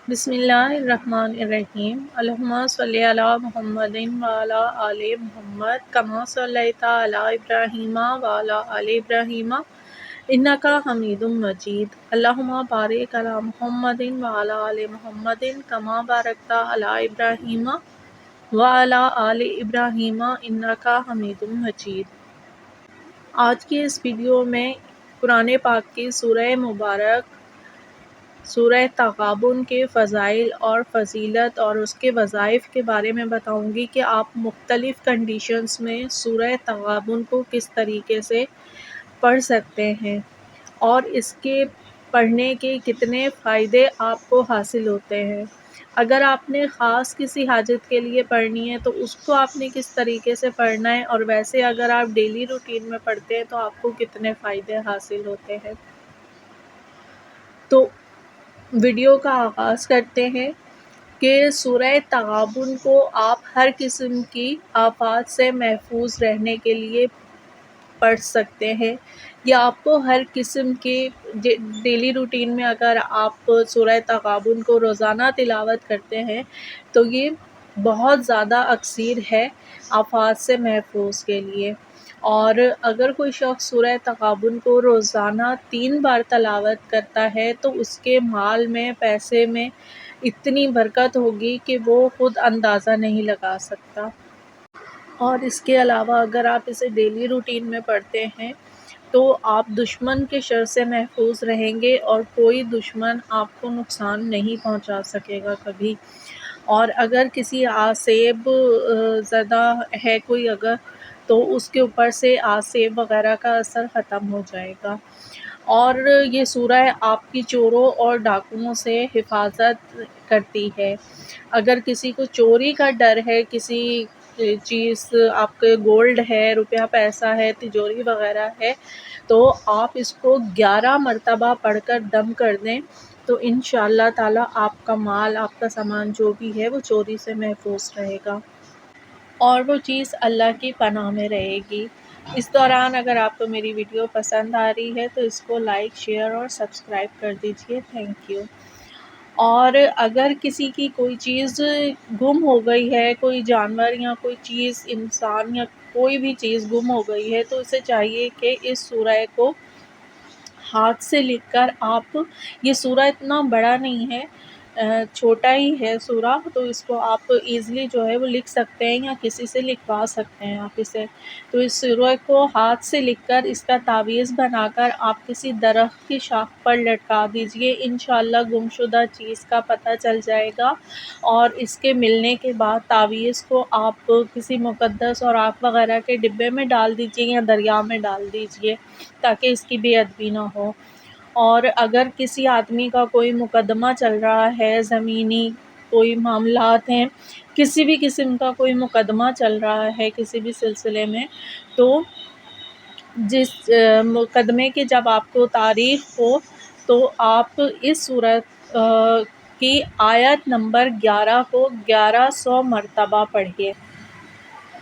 بسم اللہ الرحمن الرحیم اللہم صلی علی محمد وعلی آل محمد کما صلیت علی ابراہیم وعلی آل ابراہیم انک حمید مجید اللہم بارک علی محمد وعلی آل محمد کما بارکت علی ابراہیم وعلی آل ابراہیم انک حمید مجید۔ آج کی اس ویڈیو میں قرآن پاک کی سورہ مبارک سورہ تغابن کے فضائل اور فضیلت اور اس کے وظائف کے بارے میں بتاؤں گی کہ آپ مختلف کنڈیشنز میں سورہ تغابن کو کس طریقے سے پڑھ سکتے ہیں اور اس کے پڑھنے کے کتنے فائدے آپ کو حاصل ہوتے ہیں۔ اگر آپ نے خاص کسی حاجت کے لیے پڑھنی ہے تو اس کو آپ نے کس طریقے سے پڑھنا ہے، اور ویسے اگر آپ ڈیلی روٹین میں پڑھتے ہیں تو آپ کو کتنے فائدے حاصل ہوتے ہیں۔ تو ویڈیو کا آغاز کرتے ہیں کہ سورہ تغابن کو آپ ہر قسم کی آفات سے محفوظ رہنے کے لیے پڑھ سکتے ہیں، یا آپ کو ہر قسم کے ڈیلی روٹین میں اگر آپ سورہ تغابن کو روزانہ تلاوت کرتے ہیں تو یہ بہت زیادہ اکثیر ہے آفات سے محفوظ کے لیے۔ اور اگر کوئی شخص سورہ تغابن کو روزانہ 3 بار تلاوت کرتا ہے تو اس کے مال میں، پیسے میں اتنی برکت ہوگی کہ وہ خود اندازہ نہیں لگا سکتا۔ اور اس کے علاوہ اگر آپ اسے ڈیلی روٹین میں پڑھتے ہیں تو آپ دشمن کے شر سے محفوظ رہیں گے اور کوئی دشمن آپ کو نقصان نہیں پہنچا سکے گا کبھی۔ اور اگر کسی آسیب زدہ ہے کوئی اگر، تو اس کے اوپر سے آسیب وغیرہ کا اثر ختم ہو جائے گا۔ اور یہ سورہ آپ کی چوروں اور ڈاکوؤں سے حفاظت کرتی ہے۔ اگر کسی کو چوری کا ڈر ہے، کسی چیز، آپ کے گولڈ ہے، روپیہ پیسہ ہے، تجوری وغیرہ ہے، تو آپ اس کو 11 مرتبہ پڑھ کر دم کر دیں تو انشاءاللہ تعالیٰ آپ کا مال، آپ کا سامان جو بھی ہے وہ چوری سے محفوظ رہے گا اور وہ چیز اللہ کی پناہ میں رہے گی۔ اس دوران اگر آپ کو میری ویڈیو پسند آ رہی ہے تو اس کو لائک، شیئر اور سبسکرائب کر دیجیے۔ Thank you. اور اگر کسی کی کوئی چیز گم ہو گئی ہے، کوئی جانور یا کوئی چیز، انسان یا کوئی بھی چیز گم ہو گئی ہے، تو اسے چاہیے کہ اس سورہ کو ہاتھ سے لکھ کر آپ، یہ سورہ اتنا بڑا نہیں ہے، چھوٹا ہی ہے سورہ، تو اس کو آپ ایزیلی جو ہے وہ لکھ سکتے ہیں یا کسی سے لکھوا سکتے ہیں آپ اسے۔ تو اس سورہ کو ہاتھ سے لکھ کر اس کا تعویذ بنا کر آپ کسی درخت کی شاخ پر لٹکا دیجئے، انشاءاللہ گمشدہ چیز کا پتہ چل جائے گا، اور اس کے ملنے کے بعد تعویذ کو آپ کسی مقدس اور آگ وغیرہ کے ڈبے میں ڈال دیجئے یا دریا میں ڈال دیجئے تاکہ اس کی بے ادبی نہ ہو۔ اور اگر کسی آدمی کا کوئی مقدمہ چل رہا ہے، زمینی کوئی معاملات ہیں، کسی بھی قسم کا کوئی مقدمہ چل رہا ہے کسی بھی سلسلے میں، تو جس مقدمے کی جب آپ کو تاریخ ہو تو آپ اس سورت کی آیت نمبر 11 کو 1100 مرتبہ پڑھیے۔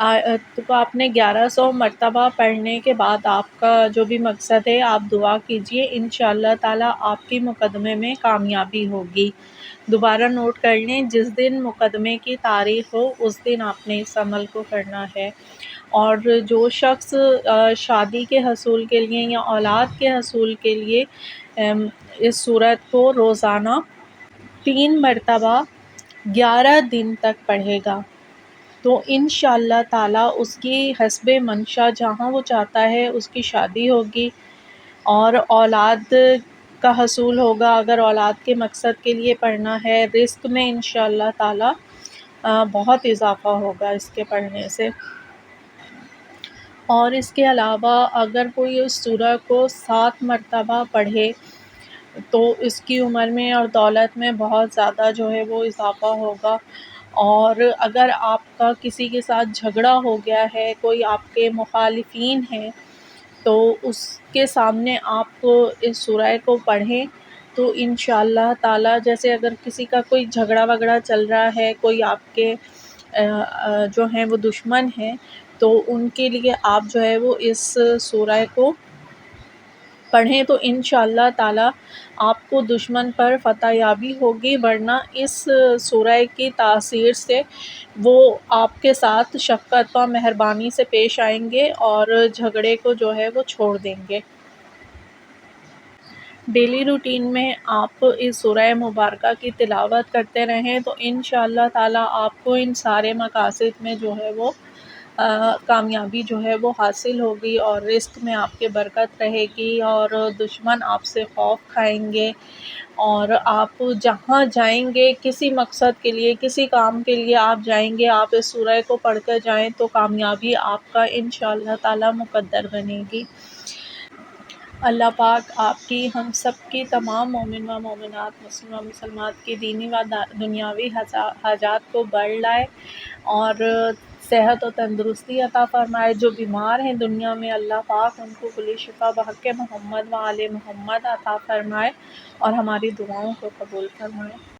آیت کو آپ نے 1100 مرتبہ پڑھنے کے بعد آپ کا جو بھی مقصد ہے آپ دعا کیجئے، انشاءاللہ تعالیٰ آپ کی مقدمے میں کامیابی ہوگی۔ دوبارہ نوٹ کر لیں، جس دن مقدمے کی تاریخ ہو اس دن آپ نے اس عمل کو کرنا ہے۔ اور جو شخص شادی کے حصول کے لیے یا اولاد کے حصول کے لیے اس سورت کو روزانہ 3 مرتبہ 11 دن تک پڑھے گا تو انشاءاللہ تعالیٰ اس کی حسب منشا، جہاں وہ چاہتا ہے اس کی شادی ہوگی اور اولاد کا حصول ہوگا۔ اگر اولاد کے مقصد کے لیے پڑھنا ہے، رزق میں انشاءاللہ تعالیٰ بہت اضافہ ہوگا اس کے پڑھنے سے۔ اور اس کے علاوہ اگر کوئی اس سورہ کو 7 مرتبہ پڑھے تو اس کی عمر میں اور دولت میں بہت زیادہ جو ہے وہ اضافہ ہوگا۔ اور اگر آپ کا کسی کے ساتھ جھگڑا ہو گیا ہے، کوئی آپ کے مخالفین ہیں، تو اس کے سامنے آپ اس سورہ کو پڑھیں تو انشاءاللہ تعالیٰ، جیسے اگر کسی کا کوئی جھگڑا وگڑا چل رہا ہے، کوئی آپ کے جو ہیں وہ دشمن ہیں، تو ان کے لیے آپ جو ہے وہ اس سورہ کو پڑھیں تو انشاءاللہ تعالیٰ آپ کو دشمن پر فتح یابی ہوگی، ورنہ اس سورہ کی تاثیر سے وہ آپ کے ساتھ شفقت و مہربانی سے پیش آئیں گے اور جھگڑے کو جو ہے وہ چھوڑ دیں گے۔ ڈیلی روٹین میں آپ اس سورہ مبارکہ کی تلاوت کرتے رہیں تو انشاءاللہ تعالیٰ آپ کو ان سارے مقاصد میں جو ہے وہ کامیابی جو ہے وہ حاصل ہوگی، اور رزق میں آپ کے برکت رہے گی، اور دشمن آپ سے خوف کھائیں گے، اور آپ جہاں جائیں گے کسی مقصد کے لیے، کسی کام کے لیے آپ جائیں گے، آپ اس سورہ کو پڑھ کر جائیں تو کامیابی آپ کا انشاءاللہ تعالیٰ مقدر بنے گی۔ اللہ پاک آپ کی، ہم سب کی، تمام مومن و مومنات، مسلم و مسلمات کی دینی و دنیاوی حاجات کو بڑھ لائے، اور صحت و تندرستی عطا فرمائے۔ جو بیمار ہیں دنیا میں، اللہ پاک ان کو کلی شفا بحق محمد و آل محمد عطا فرمائے، اور ہماری دعاؤں کو قبول فرمائے۔